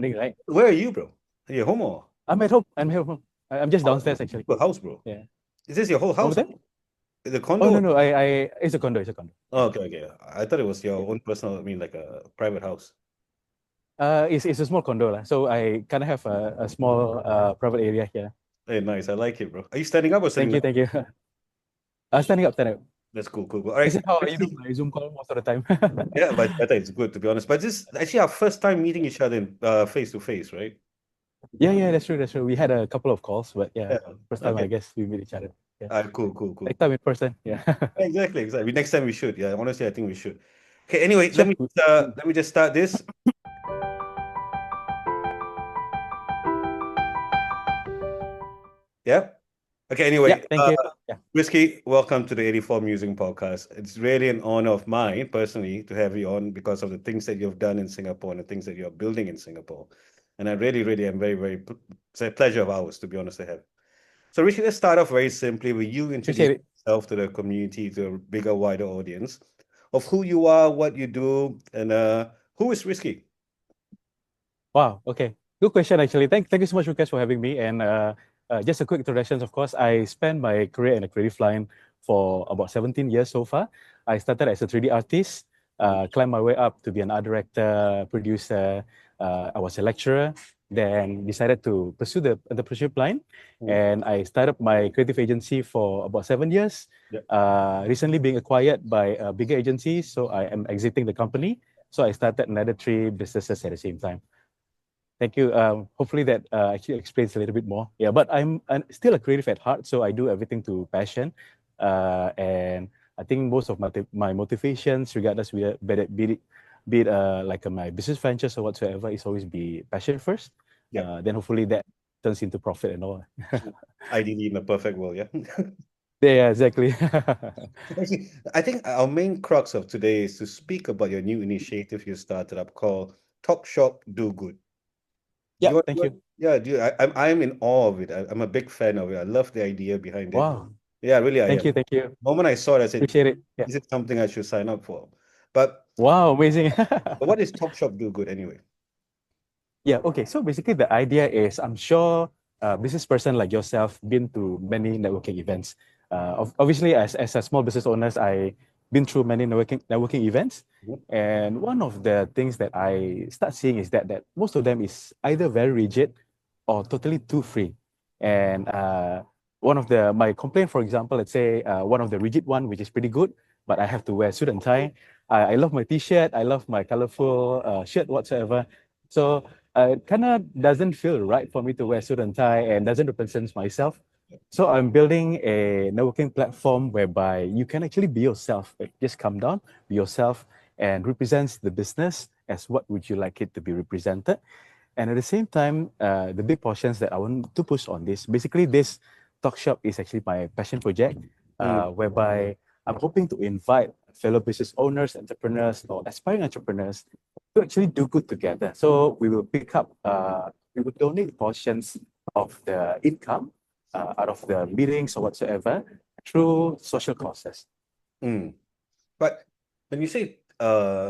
Right? Where are you, bro? Are you home or I'm at home. I'm at home. I'm just downstairs actually. your house, bro? Yeah. Is this your whole Over house? there? The Oh condo? no, no. It's a condo. It's a condo. Oh, okay, okay. I thought it was your own personal, I mean, like a private house. It's a small condo lah. So I kind of have a small private area here. Hey, nice. I like it, bro. Are you standing up or Thank sitting you, down? thank you. Standing up, standing up. That's cool, cool, cool. All Is right. it how you do Actually, my Zoom call most of the time? yeah, but I think it's good to be honest. But this is actually our first time meeting each other in face to face, right? Yeah, yeah, that's true, that's true. We had a couple of calls, but yeah, Yeah. first time I Okay. guess we meet each other. Yeah. Cool, cool, cool, Next cool. time in person. Yeah. Exactly, exactly. Next time we should. Yeah, honestly, I think we should. Okay. Anyway, Sure. let me just start this. Yeah. Okay. Yeah, Anyway, thank you. Yeah. Rizky, welcome to the 84 Musing Podcast. It's really an honor of mine personally to have you on because of the things that you've done in Singapore and the things that you're building in Singapore. And I really, really am very, very, it's a pleasure of ours, to be honest, to have. So, Rizky, let's start off very simply with you Appreciate introducing it. yourself to the community, to a bigger, wider audience of who you are, what you do, and who is Rizky? Wow. Okay. Good question, actually. Thank you so much, Lucas, for having me. And just a quick introduction. Of course, I spent my career in a creative line for about 17 years so far. I started as a 3D artist, climbed my way up to be an art director, producer. I was a lecturer, then decided to pursue the entrepreneurship line. Mhm. And I started my creative agency for about 7 years. Yeah. Recently being acquired by a bigger agency, so I am exiting the company. So I started another 3 businesses at the same time. Thank you. Hopefully that actually explains a little bit more. Yeah, but I'm still a creative at heart, so I do everything to passion. And I think most of my motivations, regardless be it like my business ventures or whatsoever, is always be passion first. Yeah. Then hopefully that turns into profit and all. Ideally, in a perfect world, yeah. Yeah, exactly. Actually, I think our main crux of today is to speak about your new initiative you started up called TalkShop DoGood. Yeah, thank you. Yeah, dude, I'm in awe of it. I'm a big fan of it. I love the idea behind it. Wow. Yeah, really, I Thank am. you, thank you. The moment I saw it, I said, Appreciate it. Yeah. "Is it something I should sign up for?" But Wow, amazing. what is TalkShop DoGood anyway? Yeah, okay. So basically the idea is I'm sure a business person like yourself been to many networking events. Obviously as a small business owners, I been through many networking events. Mhm. And one of the things that I start seeing is that most of them is either very rigid or totally too free. And one of my complaint, for example, let's say one of the rigid one, which is pretty good, but I have to wear suit and tie. I love my t-shirt. I love my colorful shirt whatsoever. So it kind of doesn't feel right for me to wear suit and tie and doesn't represent myself. So I'm building a networking platform whereby you can actually be yourself. Like, just come down, be yourself, and represents the business as what would you like it to be represented. And at the same time, the big portions that I want to push on this, basically this talk shop is actually my passion project, Mm. whereby I'm hoping to invite fellow business owners, entrepreneurs, or aspiring entrepreneurs to actually do good together. So we will we will donate portions of the income out of the meetings or whatsoever through social causes. Mm. But when you say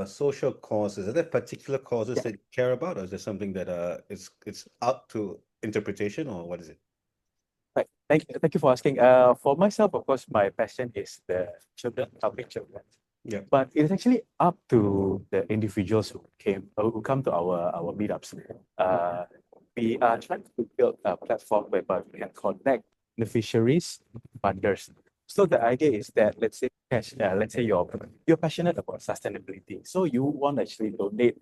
social causes, are there particular causes Yeah, that you care about, or is there something that it's up to interpretation, or what is it? right. Thank you for asking. For myself, of course, my passion is the children, helping children. Yeah. But it is actually up to the individuals who come to our meetups. We are trying to build a platform whereby we can connect beneficiaries, funders. So the idea is that let's say you're passionate about sustainability, so you want to actually donate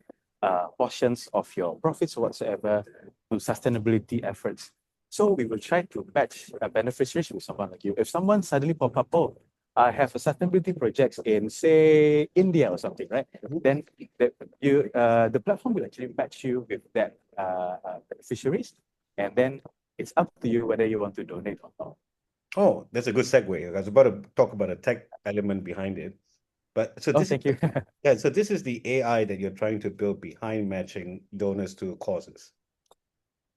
portions of your profits or whatsoever to sustainability efforts. So we will try to match beneficiaries with someone like you. If someone suddenly pop up, oh, I have a sustainability projects in, say, India or something, right? Mhm. Then the platform will actually match you with that beneficiaries, and then it's up to you whether you want to donate or not. Oh, that's a good segue. I was about to talk about a tech element behind it. But so Oh, this is thank you. yeah, so this is the AI that you're trying to build behind matching donors to causes.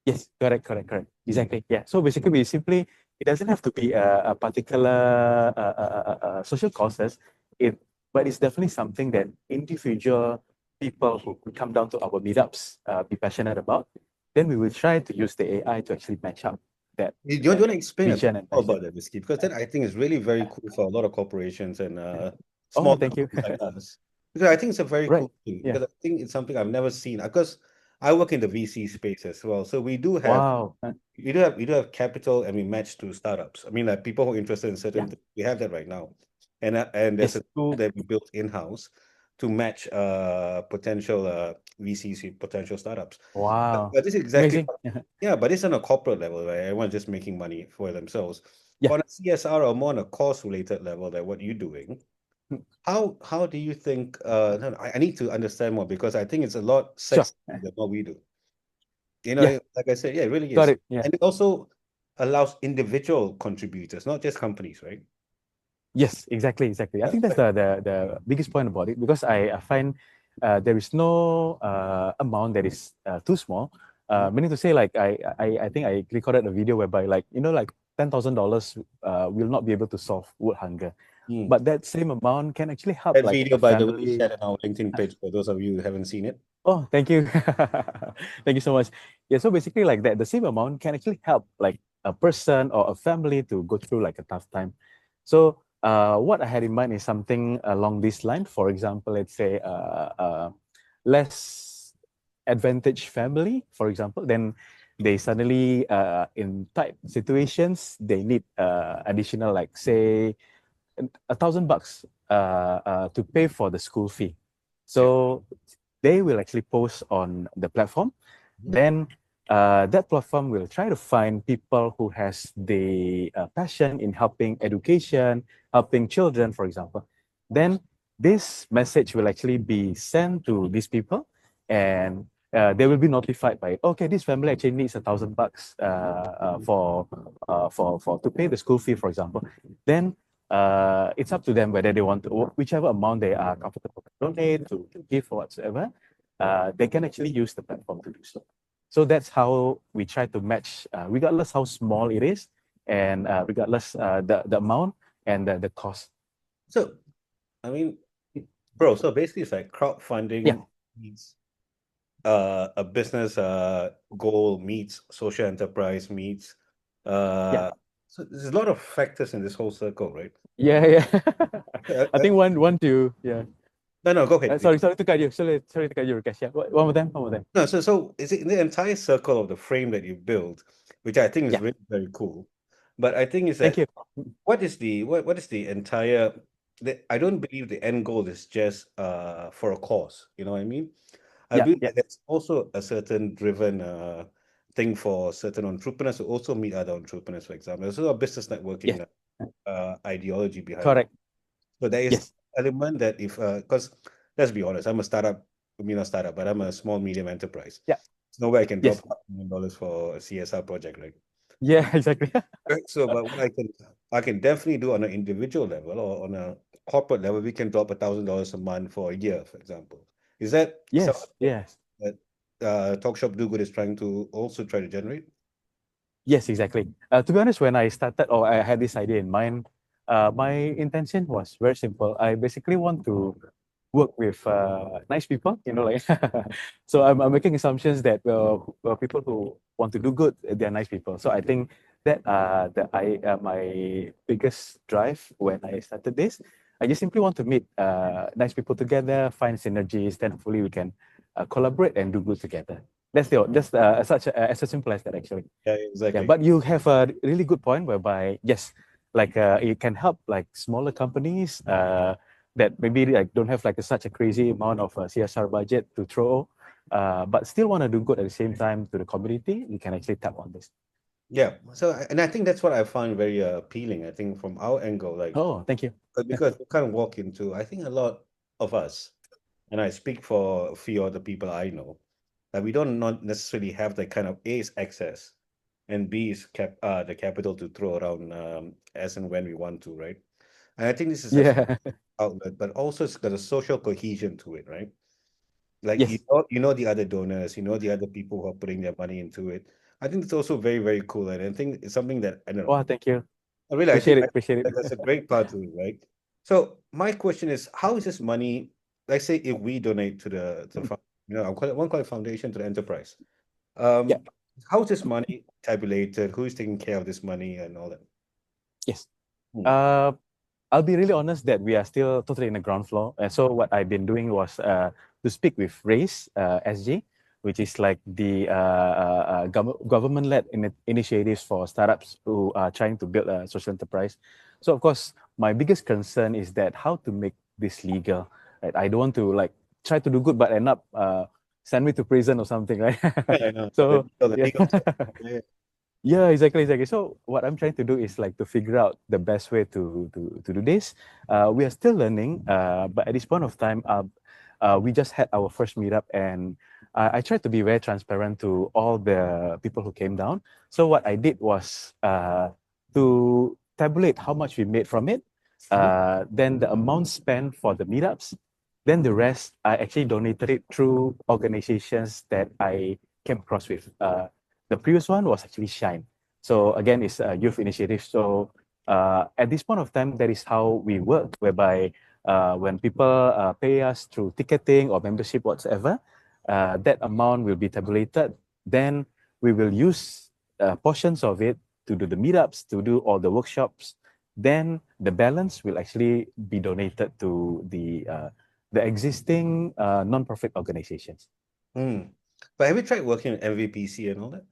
Yes, correct, correct, correct. Mm. Exactly. Yeah. So basically, it doesn't have to be a particular social causes. But it's definitely something that individual people who could come down to our meetups, be passionate about, then we will try to use the AI to actually match up that You want to explain a bit vision and more passion. about that, Rizky? Because that I think is really very cool for a lot of corporations and Oh, small thank you. companies like us. Because I think it's a very Right. cool thing. Yeah. Because I think it's something I've never seen. Because I work in the VC space as well, so we do have Wow. we do have capital and we match to startups. I mean, like people who are interested in certain Yeah. things, we have that right now, and there's Yes. a tool that we built in house to match potential VCs with potential startups. Wow. But this is exactly Amazing. yeah, but it's on a corporate level, right? Everyone's just making money for themselves. Yeah. But on a CSR or more on a cost related level, that what you're doing, how do you think? No, I need to understand more because I think it's a lot Sure. sexier than what we do. You know, Yeah. like I said, yeah, it really Got is. it. Yeah. And it also allows individual contributors, not just companies, right? Yes, exactly, exactly. I Yeah, think that's the biggest point about it because I find there is no amount that is too small. Meaning to say, like I think I recorded a video whereby like like $10,000 will not be able to solve world hunger, mm. but that same amount can actually help That like video, a by the way, is family. shared on our LinkedIn page for those of you who haven't seen it. Oh, thank you. Thank you so much. Yeah, so basically like that, the same amount can actually help like a person or a family to go through like a tough time. So what I had in mind is something along this line. For example, let's say less advantaged family, for example, then they suddenly in tight situations, they need additional like say $1,000 to pay for the school fee. Yeah. So they will actually post on the platform. Mhm. Then that platform will try to find people who has the passion in helping education, helping children, for example. Then this message will actually be sent to these people, and they will be notified by okay, this family actually needs $1,000 for to pay the school fee, for example. Then it's up to them whether they want to, whichever amount they are comfortable to donate, to give, or whatsoever, they can actually use the platform to do so. So that's how we try to match, regardless how small it is, and regardless the amount and the cost. So, I mean, bro, so basically it's like Yeah, crowdfunding meets a business goal meets social enterprise meets yeah, so there's a lot of factors in this whole circle, right? yeah, yeah. Uh, I uh, think one to yeah. no, no, go ahead, please. Sorry to cut you. Sorry to cut you, Rakesh. Yeah, one more time, one more time. No, so is it in the entire circle of the frame that you build, which I think is Yeah, really very cool. But I think is thank that you. what is the entire I don't believe the end goal is just for a cause. You know what I mean? I Yeah, believe yeah, that there's also a certain driven thing for certain entrepreneurs to also meet other entrepreneurs, for example. There's also a business yes, networking ideology behind it. correct. So there is Yes, element that if because let's be honest, I'm a startup, I mean not startup, but I'm a small medium enterprise. yeah, There's no way I can drop yes, $500,000 for a CSR project, right? yeah, exactly. Right. So, but what I can definitely do on an individual level or on a corporate level, we can drop $1,000 a month for a year, for example. Is that something Yes, yes. that TalkShop DoGood is trying to also try to generate? Yes, exactly. To be honest, when I started or I had this idea in mind, my intention was very simple. I basically want to work with nice people, like so I'm making assumptions that people who want to do good, they're nice people. So I think that my biggest drive when I started this, I just simply want to meet nice people together, find synergies, then hopefully we can collaborate and do good together. That's such as simple as that actually. Yeah, Yeah, exactly. but you have a really good point whereby yes, like it can help like smaller companies that maybe like don't have like such a crazy amount of CSR budget to throw, but still want to do good at the same time to the community. You can actually tap on this. Yeah. So, and I think that's what I found very appealing. I think from our angle, like Oh, thank you. because we kind of walk into, I think a lot of us, and I speak for a few other people I know, that we don't not necessarily have the kind of A's access and B is the capital to throw around as and when we want to, right? And I think this is a Yeah. outlet, but also it's got a social cohesion to it, right? Like Yes. you know the other donors, you know the other people who are putting their money into it. I think it's also very, very cool. And I think it's something that I don't know. Wow, thank you. I Appreciate think it. Appreciate it. that that's a great part to it, right? So my question is, how is this money let's say if we donate to I want to call it foundation to the enterprise. Yeah. How is this money tabulated? Who is taking care of this money and all that? Yes. Hmm. Uh, I'll be really honest that we are still totally in the ground floor. So what I've been doing was to speak with Raise SG, which is like the government-led initiatives for startups who are trying to build a social enterprise. So of course, my biggest concern is that how to make this legal. Right? I don't want to like try to do good, but end up send me to prison or something, right? Yeah, I know. So The yeah. legal stuff. Yeah. Yeah, exactly, exactly. So what I'm trying to do is like to figure out the best way to do this. We are still learning, but at this point of time, we just had our first meetup, and I tried to be very transparent to all the people who came down. So what I did was to tabulate how much we made from it, then the amount spent for the meetups, then the rest I actually donated it through organizations that I came across with. The previous one was actually Shine. So again, it's a youth initiative. So at this point of time, that is how we work, whereby when people pay us through ticketing or membership whatsoever, that amount will be tabulated. Then we will use portions of it to do the meetups, to do all the workshops. Then the balance will actually be donated to the existing non-profit organizations. Hmm. But have you tried working with MVPC and all that?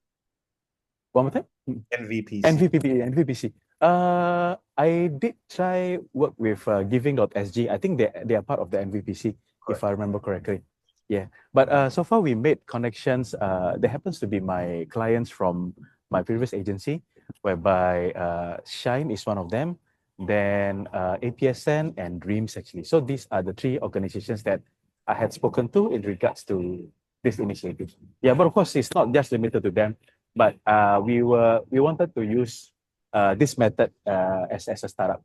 One more time? MVPC. NVPC. I did try work with Giving.sg. I think they are part of the NVPC, if Correct. I remember correctly. Yeah, but so far we made connections. There happens to be my clients from my previous agency, whereby Shine is one of them, then APSN and Dreams actually. So these are the three organizations that I had spoken to in regards to this initiative. Yeah, but of course it's not just limited to them, but we wanted to use this method as a startup.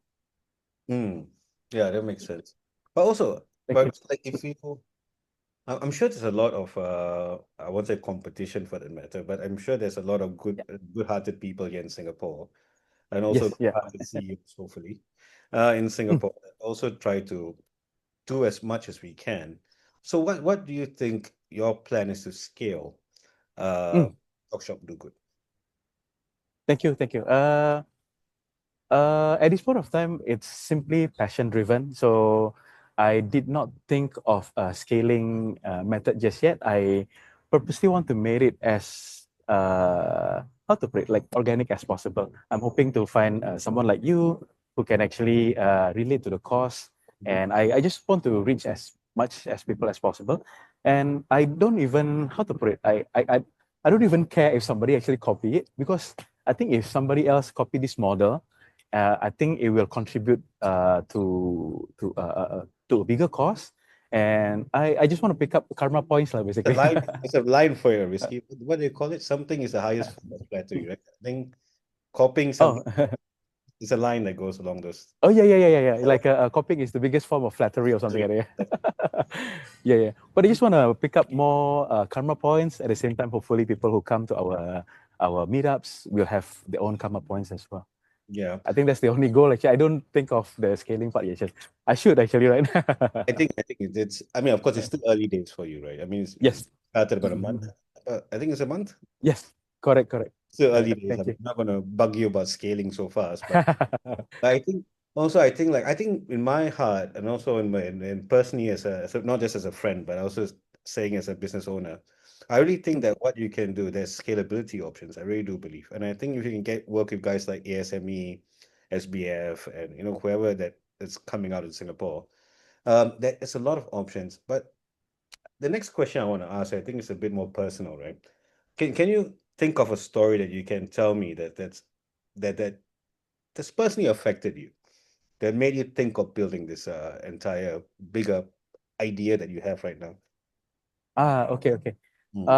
Hmm. Yeah, that makes sense. But also, Thank you. but like if you, I'm sure there's a lot of I won't say competition for that matter, but I'm sure there's a lot of Yeah. good-hearted people here in Singapore, and also Yes. Yeah. good-hearted CEOs, hopefully, in Mm, Singapore. Also try to do as much as we can. So what do you think your plan is to scale uh mm. TalkShop Do Good? Thank you. Thank you. At this point of time, it's simply passion driven. So I did not think of a scaling method just yet. I purposely want to make it as how to put it, like organic as possible. I'm hoping to find someone like you who can actually relate to the cause, and I just want to reach as much as people as possible. And I don't even how to put it. I don't even care if somebody actually copy it, because I think if somebody else copy this model, I think it will contribute to a bigger cause. And I just want to pick up karma points, like, The basically. line, it's a line for you, Risky. What do you call it? Something is the highest form of flattery, right? I think copying Oh, something is a line that goes along those. oh yeah, yeah, yeah, yeah, yeah. Like copying is the biggest form of flattery or something like that. Yeah, yeah. But I just want to pick up more karma points at the same time. Hopefully, people who come to our meetups will have their own karma points as well. Yeah. I think that's the only goal. Actually, I don't think of the scaling part yet. I should actually, right? I think it's I mean, of course, it's still early days for you, right? I mean, it's Yes. started about a month. I think it's a month. Yes. Correct. Correct. Still Yeah. early days. Thank I'm you. not gonna bug you about scaling so fast, but I think also I think in my heart and also in personally as not just as a friend, but also saying as a business owner, I really think that what you can do, there's scalability options. I really do believe. And I think if you can get work with guys like ASME, SBF, and whoever that's coming out in Singapore, there is a lot of options. But the next question I want to ask, I think it's a bit more personal, right? Can you think of a story that you can tell me that that's personally affected you, that made you think of building this entire bigger idea that you have right now? Okay, okay. Hmm.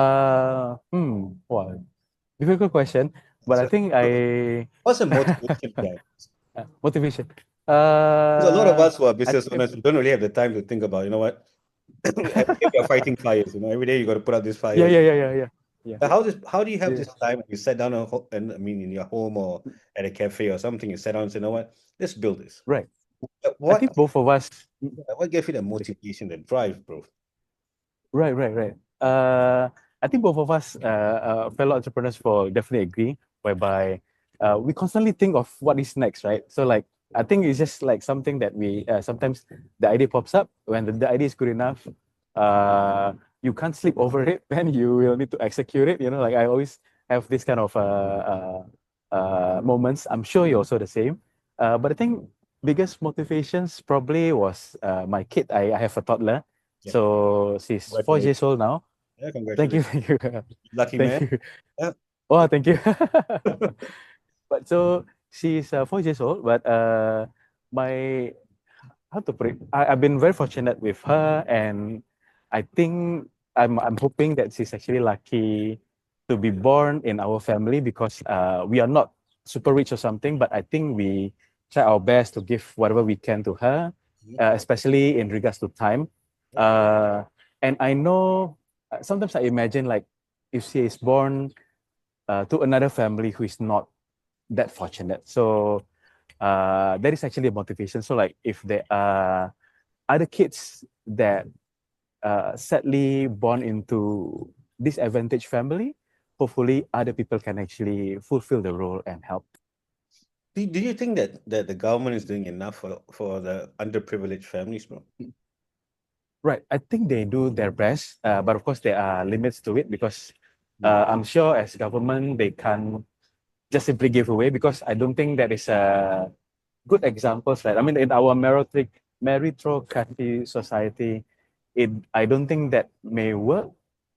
Well, difficult question, but I So, think what's the motivation behind this? motivation. Because a lot of Uh, us who are I business think owners, we don't really have the time to think about, you know what? Every day you're fighting fires, every day you got to put out this yeah, fire. yeah, yeah, yeah, yeah, yeah, But how do you have yeah. this time when you sit down and I mean in your home or at a cafe or something, you sit down and say, you know what? Let's build this. Right. I What think both of us. what gave you the motivation, the drive, bro? Right. I think both of us, fellow entrepreneurs, will definitely agree, whereby we constantly think of what is next, right? So like, I think it's just like something that we sometimes the idea pops up when the idea is good enough. You can't sleep over it, then you will need to execute it. You know, like I always have this kind of moments. I'm sure you're also the same. But I think biggest motivations probably was my kid. I have a toddler. Yeah, So she's 4 years congratulations. old now. Yeah, Thank you, congratulations. thank you, Lucky thank man. you. Yeah. Oh, thank you. But so she's 4 years old. But my how to put it? I've been very fortunate with her, and I think I'm hoping that she's actually lucky to be born in our family because we are not super rich or something, but I think we try our best to give whatever we can to her, Mhm. especially in regards to time. Uh, and I know sometimes I imagine like if she is born to another family who is not that fortunate. So that is actually a motivation. So like if there are other kids that sadly born into disadvantaged family, hopefully other people can actually fulfill the role and help. Do you think that the government is doing enough for the underprivileged families, bro? Right. I think they do their best, but of course there are limits to it because Mm. I'm sure as government they can't just simply give away because I don't think that is a good examples, right? I mean, in our meritocracy society, I don't think that may work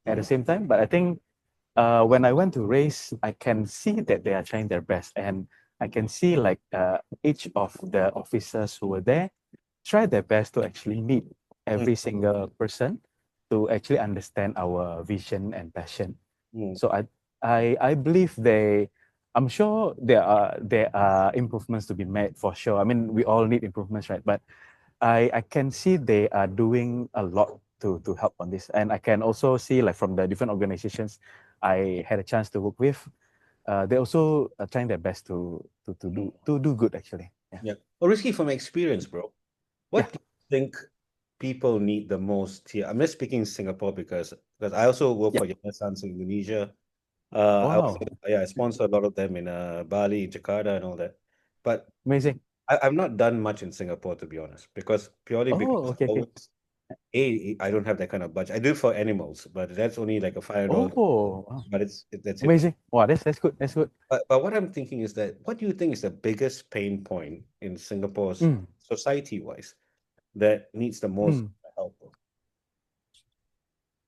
at the same time. But I think when I went to race, I can see that they are trying their best, and I can see like each of the officers who were there try their best to actually meet Mm. every single person to actually understand our vision and passion. Mm. So I believe I'm sure there are improvements to be made for sure. I mean, we all need improvements, right? But I can see they are doing a lot to help on this. And I can also see like from the different organizations I had a chance to work with, they also are trying their best to do good actually. Yeah. Yeah. Well, Risky, from experience, bro, Yeah. what do you think people need the most here? I'm just speaking Singapore because I also work Yeah. for Yayasan in Indonesia. I also, Wow. yeah, I sponsor a lot of them in Bali, Jakarta, and all that. But Amazing. I've not done much in Singapore, to be honest, purely Oh, because okay, okay. always I don't have that kind of budget. I do it for animals, but that's only like a $5. Oh, wow. But that's it. Amazing. Wow, that's good. That's good. But what I'm thinking is that what do you think is the biggest pain point in Singapore's Mm, society wise that needs the most mm, help?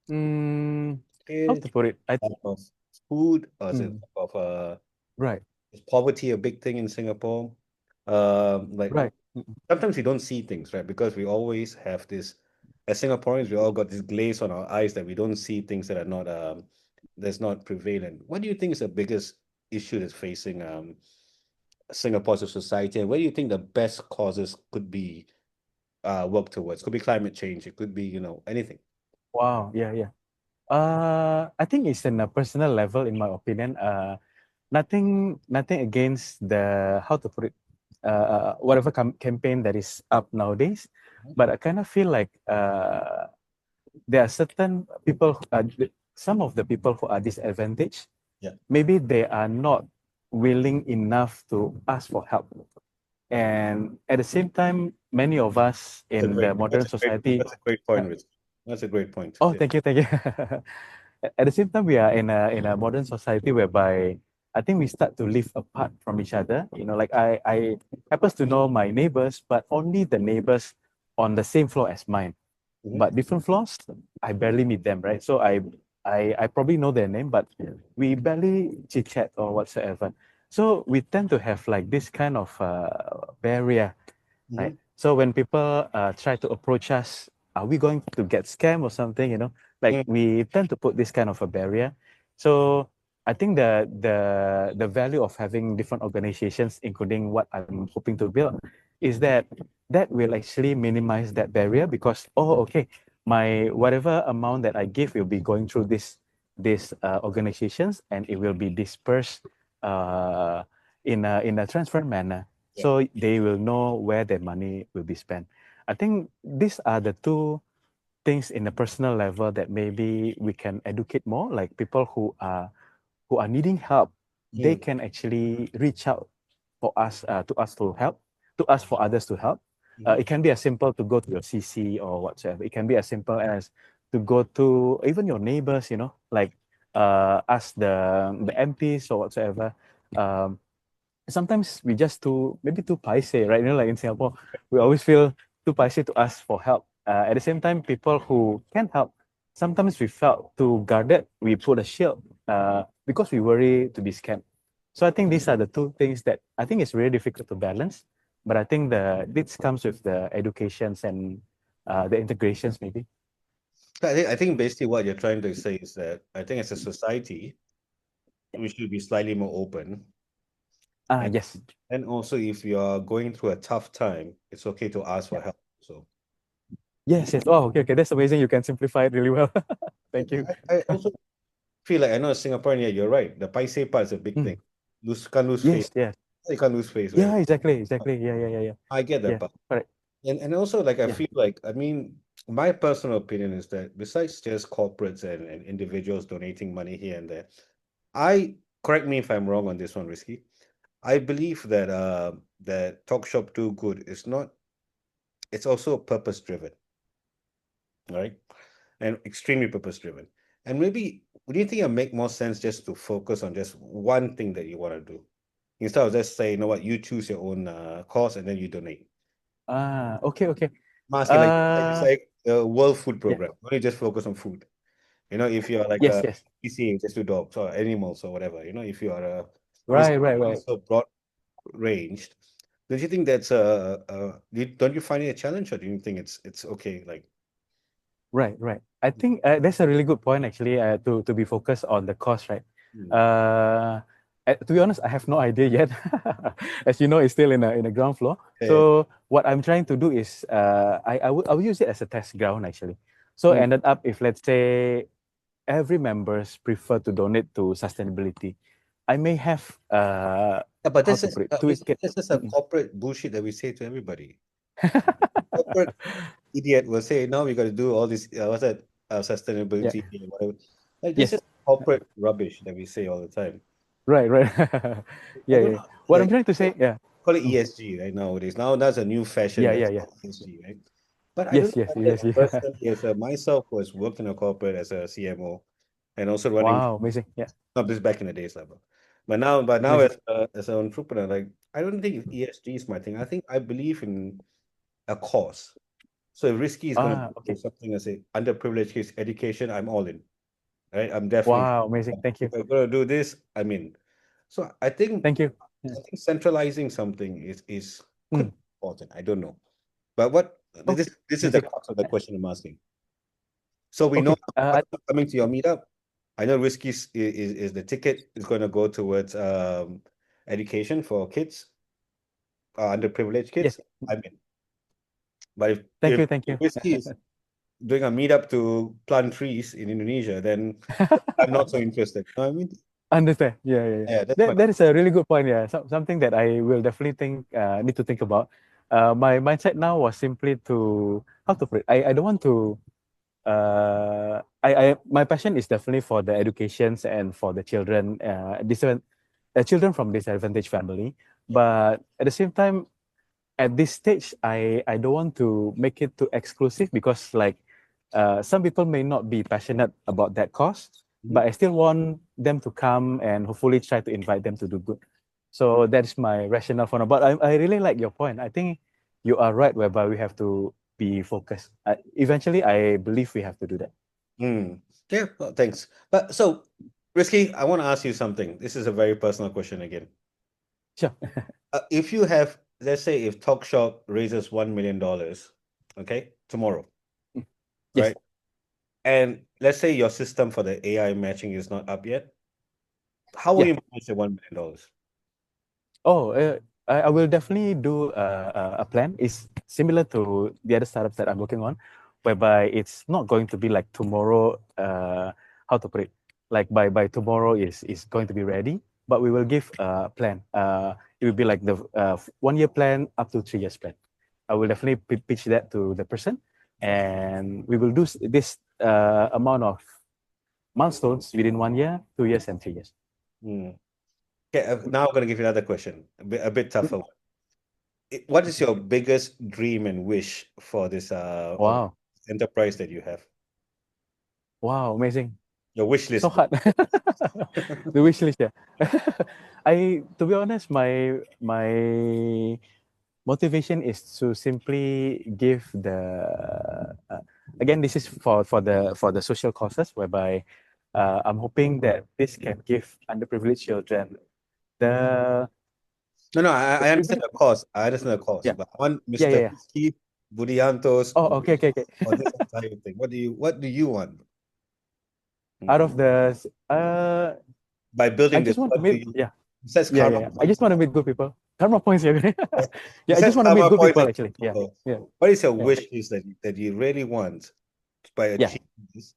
mm. How Is to put it? type of food, or is it Mm, of right, is poverty a big thing in Singapore? Like right. sometimes we don't see things, right? Because we always have this, as Singaporeans, we all got this glaze on our eyes that we don't see things that are not that's not prevalent. What do you think is the biggest issue that's facing Singapore as a society, and where do you think the best causes could be worked towards? Could be climate change, it could be, anything. Wow. Yeah, yeah. I think it's in a personal level, in my opinion. Nothing against the how to put it, whatever campaign that is up nowadays, but I kind of feel like there are certain people, some of the people who are disadvantaged, Yeah. maybe they are not willing enough to ask for help. And at the same time, many of us That's a in great the modern society, that's a great uh, point, Rich. That's a great point. oh, Yeah. thank you, thank you. At the same time, we are in a modern society whereby I think we start to live apart from each other. You know, like I happens to know my neighbors, but only the neighbors on the same floor as mine. Mhm. But different floors, I barely meet them, right? So I probably know their name, but we barely chit chat or whatsoever. So we tend to have like this kind of barrier, right? Mhm. So when people try to approach us, are we going to get scammed or something? You know, like Mm. we tend to put this kind of a barrier. So I think the value of having different organizations, including what I'm hoping to build, is that will actually minimize that barrier because okay, my whatever amount that I give will be going through this organizations and it will be dispersed uh, in a transparent manner. so they will know where their money will be spent. I think these are the two things in a personal level that maybe we can educate more, like people who are needing help, they Mm. can actually reach out for us to us to help, to us for others to help. Mhm. It can be as simple to go to your CC or whatsoever. It can be as simple as to go to even your neighbors, you know, like ask the MPs or whatsoever. Um, Sometimes we just too maybe too paise, right? You know, like in Singapore, we always feel too paise to ask for help. At the same time, people who can help, sometimes we felt too guarded. We put a shield because we worry to be scammed. So I think these are the two things that I think it's really difficult to balance. But I think this comes with the educations and the integrations maybe. I think basically what you're trying to say is that I think as a society, Yeah. we should be slightly more open. And Yes. and also if you're going through a tough time, it's okay to ask Yeah. for help. So Yes, yes. Oh, okay, okay. That's amazing. You can simplify it really well. Thank you. I also feel like I know a Singaporean, yeah, you're right. The paise part is a big thing. Mm. Can't lose face. Yes, yes. You can't lose face, right? Yeah, exactly, exactly. Yeah, yeah, yeah, yeah. I get that Yeah, part. correct. And also like I Yeah. feel like I mean my personal opinion is that besides just corporates and individuals donating money here and there, I correct me if I'm wrong on this one, Risky. I believe that that TalkShop Do Good is not it's also purpose driven, right? And extremely purpose driven. And maybe would you think it make more sense just to focus on just one thing that you want to do instead of just say, you know what, you choose your own cause and then you donate. Okay, okay. I'm asking like it's Uh, like a World Food yeah. Program. Only just focus on food. You know, if you're like Yes, a yes. PCA, just do dogs or animals or whatever. You know, if you are a Right, right, right, so broad ranged, don't you think that's don't you find it a challenge or do you think it's okay? Like, right, right. I think that's a really good point actually. To be focused on the cost, right? hmm, Uh, to be honest, I have no idea yet. As you know, it's still in a ground floor. eh, So what I'm trying to do is I will use it as a test ground actually. So hmm. ended up if let's say every members prefer to donate to sustainability, I may have Yeah, but how this to is put it, tweak it. this is a Mm-mm. corporate bullshit that we say to everybody. Corporate idiot will say, now we got to do all this, what's that, Yeah. sustainability, and whatever. Like, this Yes. is corporate rubbish that we say all the time. Right. Right. I Yeah. don't Yeah. know, What I'm like, trying to say. Yeah. call it Mm. ESG right nowadays. Now that's a new fashion Yeah. that's Yeah. Yeah. called ESG, right? But I don't Yes. know, Yes. I think Yes. Yeah. personally, as myself who has worked in a corporate as a CMO and also running, Wow. Amazing. Yeah. not this back in the days, level. But now Amazing. as an entrepreneur, like, I don't think ESG is my thing. I think I believe in a cause. So if Risky is going to do Okay. something as a underprivileged kids education, I'm all in. Right? I'm definitely. Wow. Amazing. Thank If you. I'm going to do this, I'm in. So I think Thank you. Yeah. centralizing something is could Mm. be important. I don't know, but what Okay. this is the Amazing. crux of the question I'm asking. So we know Okay. what's coming to your meetup. I know Risky is the ticket is going to go towards education for kids, underprivileged kids. Yes. I'm in. But Thank if you. Thank you. Risky is doing a meetup to plant trees in Indonesia, then I'm not so interested. You know what I mean? Understand. Yeah, yeah, yeah. Yeah, that's my That is a really good point. Yeah, something that I will definitely need to think about. My mindset now was simply to how to put it. I don't want to. I my passion is definitely for the educations and for the children. Children from disadvantaged family. But at the same time, at this stage, I don't want to make it too exclusive because like some people may not be passionate about that cause, Mhm. but I still want them to come and hopefully try to invite them to do good. So that's my rationale for now. But I really like your point. I think you are right, whereby we have to be focused. Eventually, I believe we have to do that. Mm. Yeah, well, thanks. But so, Risky, I want to ask you something. This is a very personal question again. Sure. If you have, let's say, if TalkShop raises $1 million, okay, tomorrow, Yes. right? And let's say your system for the AI matching is not up yet, how will Yeah. you manage the $1 million? Oh, I will definitely do a plan. It's similar to the other startups that I'm working on, whereby it's not going to be like tomorrow. How to put it? Like by tomorrow is going to be ready. but we will give a plan. It will be like the 1 year plan up to 3 years plan. I will definitely pitch that to the person, and we will do this amount of milestones within 1 year, 2 years, and 3 years. Okay, now I'm going to give you another question, a bit tougher. What is your biggest dream and wish for this Wow. enterprise that you have? Wow, amazing. Your wish list. So hard. The wish list, yeah. To be honest, my motivation is to simply give again, this is for the social causes, whereby I'm hoping that this can give underprivileged children the No, I understand privilege. the cause. I understand the cause, Yeah, but I want yeah, Mr. yeah, yeah. Rizky Budianto's Oh, okay, okay, okay. on this entire thing. What do you want? Out of the By I building this, just want to what do meet, you, yeah, besides yeah, karma yeah. I points, just want to meet good people. Karma points, yeah. Yeah, I besides just want to meet karma good points people and actually. Yeah, people, yeah, what is your yeah, wish list that you really want by yeah. achieving this?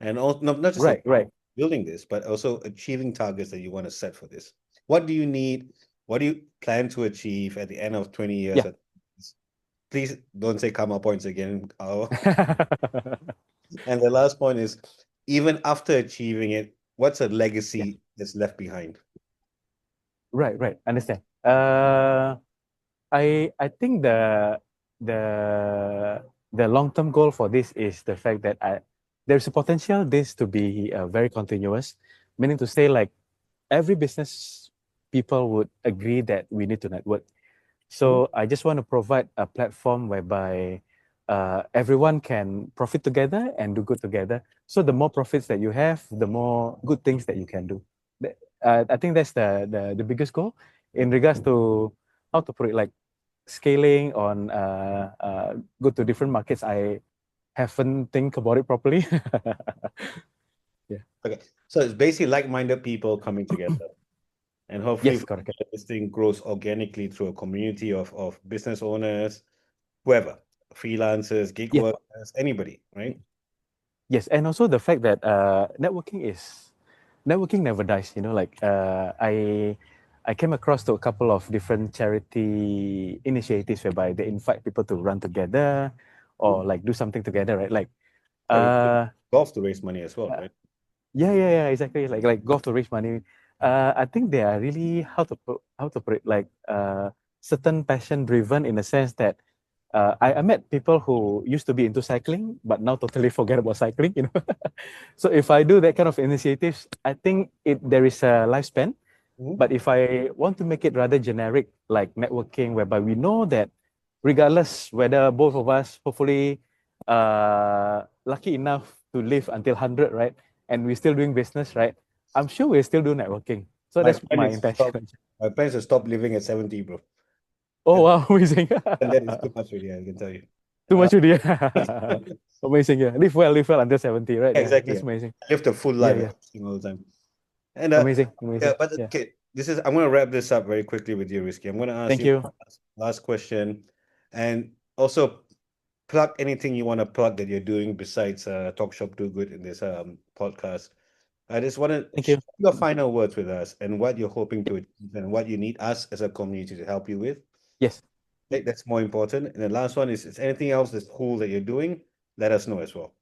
And also, not just Right, right. building this, but also achieving targets that you want to set for this. What do you need? What do you plan to achieve at the end of 20 years? Yeah. Please don't say karma points again. And the last point is, even after achieving it, what's a Yeah. legacy that's left behind? Right, right. Understand. I think the the long-term goal for this is the fact that there's a potential this to be very continuous, meaning to say like every business people would agree that we need to network. So I just want to provide a platform whereby everyone can profit together and do good together. So the more profits that you have, the more good things that you can do. I think that's the biggest goal in regards to how to put it, like scaling on go to different markets. I haven't think about it properly. Yeah. Okay, so it's basically like-minded people coming together, and hopefully Yes, correct. this thing grows organically through a community of business owners, whoever, freelancers, gig Yeah. workers, anybody, right? Yes, and also the fact that networking never dies. You know, like I came across to a couple of different charity initiatives whereby they invite people to run together or like do something together, right? Like Yeah, we play uh golf to raise money as well, uh, right? yeah, yeah, yeah, exactly. Like golf to raise money. I think they are really how to put it, like certain passion driven in the sense that I met people who used to be into cycling but now totally forget about cycling, you know. So if I do that kind of initiatives, I think there is a lifespan. Mhm. But if I want to make it rather generic, like networking, whereby we know that regardless whether both of us hopefully lucky enough to live until 100, right? And we're still doing business, right? I'm sure we'll still do networking. So My that's plan my is to stop. intention. My plan is to stop living at 70, bro. Oh, And, wow, amazing. and that is too much already, I can tell you. Too Uh, much already. Amazing, yeah. Live well until 70, right? Yeah, exactly. that's Yeah. amazing. I lived a full Yeah, life yeah. every single time. And Amazing, yeah, amazing. but Yeah. okay, I'm gonna wrap this up very quickly with you, Rizky. I'm gonna ask Thank you you. last question, and also plug anything you want to plug that you're doing besides TalkShop DoGood in this podcast. I just want to Thank share you. your final words with us and what you're hoping to achieve and what you need us as a community to help you with. Yes. I think that's more important. And the last one is anything else that's cool that you're doing, let us know as well.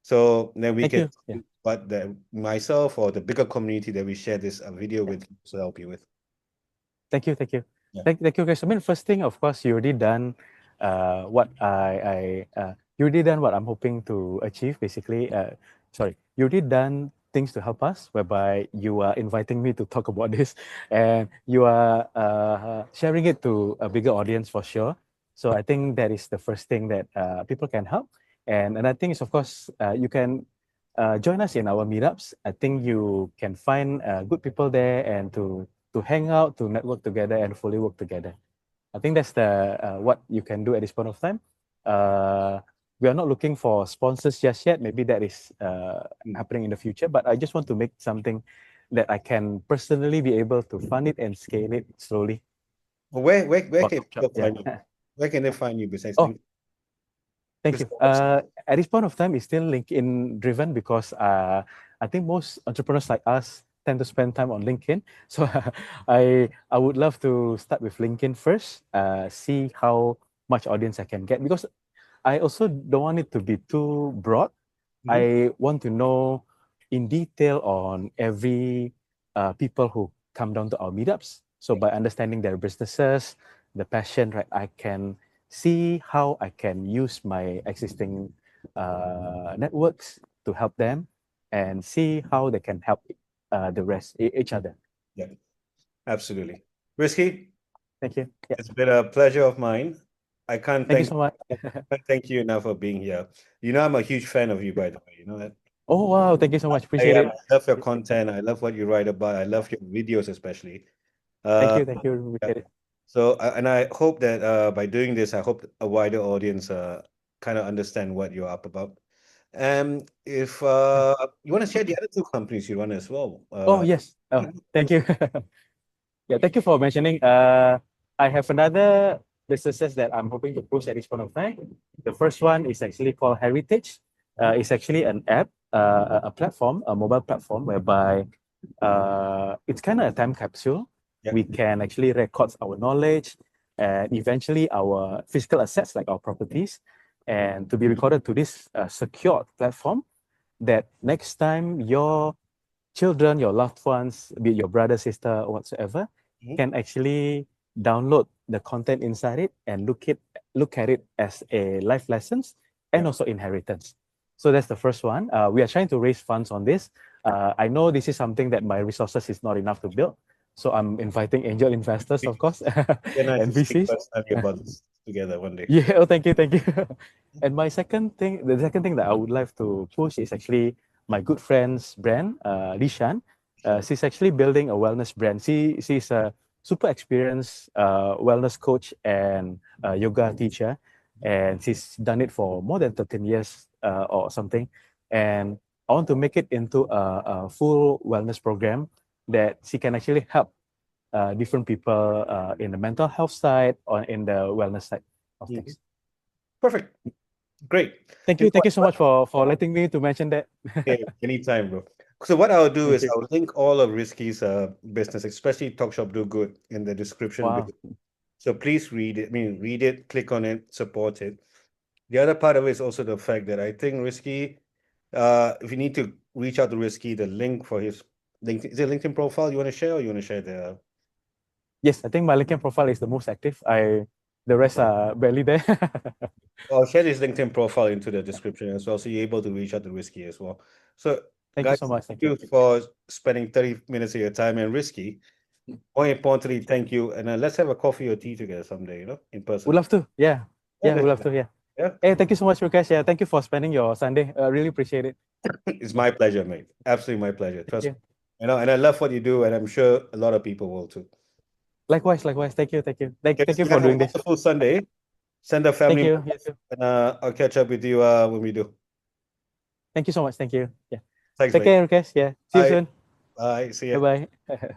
So then we Thank can, you. Yeah. but myself or the bigger community that we share this video with to help you with. Thank you. Thank you. Yeah. Thank you, guys. I mean, first thing, of course, you already done what you already done what I'm hoping to achieve. Basically, sorry, you already done things to help us, whereby you are inviting me to talk about this, and you are sharing it to a bigger audience for sure. So I think that is the first thing that people can help. And another thing is, of course, you can join us in our meetups. I think you can find good people there and to hang out, to network together, and fully work together. I think that's the what you can do at this point of time. We are not looking for sponsors just yet. Maybe that is happening in the future. But I just want to make something that I can personally be able to fund it and scale it slowly. Well, where For can Talk Shop, people yeah. find you? Where can they find you besides Oh, LinkedIn? thank Is you. there a website? At this point of time, it's still LinkedIn driven because I think most entrepreneurs like us tend to spend time on LinkedIn. So I would love to start with LinkedIn first, see how much audience I can get, because I also don't want it to be too broad. I want to know in detail on every people who come down to our meetups. So by understanding their businesses, the passion, right, I can see how I can use my existing networks to help them and see how they can help the rest, each other. Yeah, absolutely. Rizky, Thank you. Yeah. it's been a pleasure of mine. I can't Thank you thank so much. can't thank you enough for being here. You know, I'm a huge fan of you, by the way. You know that. Oh, wow. Thank you so much. I Appreciate am. it. I love your content. I love what you write about. I love your videos, especially. Thank Uh, you. Thank you. yeah. Appreciate it. So, and I hope that by doing this, I hope a wider audience kind of understand what you're up about. If Yeah. you want to share the other two companies you run as well, Oh, yes. Oh, thank you. Yeah, thank you for mentioning. I have another businesses that I'm hoping to push at this point of time. The first one is actually called Heritage. It's actually an app, a platform, a mobile platform whereby it's kind of a time capsule. Yeah. We can actually record our knowledge and eventually our physical assets like our properties, and to be recorded to this secured platform that next time your children, your loved ones, be it your brother, sister, or whatsoever, can actually download the content inside it and look at it as a life lessons and Yeah. also inheritance. So that's the first one. We are trying to raise funds on this. I know this is something that my resources is not enough to build. So I'm inviting angel investors, of course, Very nice and to speak VCs. personally about this together one day. Yeah, oh, thank you, thank you. And my second thing, the second thing that I would like to push is actually my good friend's brand, Lishan. She's actually building a wellness brand. She's a super experienced wellness coach and yoga teacher, and she's done it for more than 13 years or something. And I want to make it into a full wellness program that she can actually help different people in the mental health side or in the wellness side of things. Perfect. Great. Thank You you. know Thank you so much for letting me to mention that. Okay, anytime, bro. So what I'll do Thank is you. I'll link all of Risky's business, especially TalkShop DoGood, in the description Wow. below. So please read it. I mean, read it, click on it, support it. The other part of it is also the fact that I think Risky, if you need to reach out to Risky, the link for his LinkedIn, is it LinkedIn profile you want to share, or you want to share the Yes, I think my LinkedIn profile is the most active. The rest are barely there. I'll share his LinkedIn profile into the description as well, so you're able to reach out to Risky as well. So, Thank you guys, so much. thank Thank you. you for spending 30 minutes of your time and Risky. More importantly, thank you. And let's have a coffee or tea together someday, in Would person. love to. Yeah. Yeah, Yeah, would love to. Yeah. yeah. Hey, thank you so much, Rukesh. Yeah, thank you for spending your Sunday. I really appreciate it. It's my pleasure, mate. Absolutely my pleasure. Thank Trust you. me. And I love what you do, and I'm sure a lot of people will too. Likewise, likewise. Thank you. Thank you. Okay, Thank you so for have a doing this. wonderful Sunday. Send a Thank family, you. You too. and I'll catch up with you when we do. Thank you so much. Thank you. Yeah. Thanks, Take mate. care, Rukesh. Yeah. See you Bye. soon. Bye. See ya. Bye bye.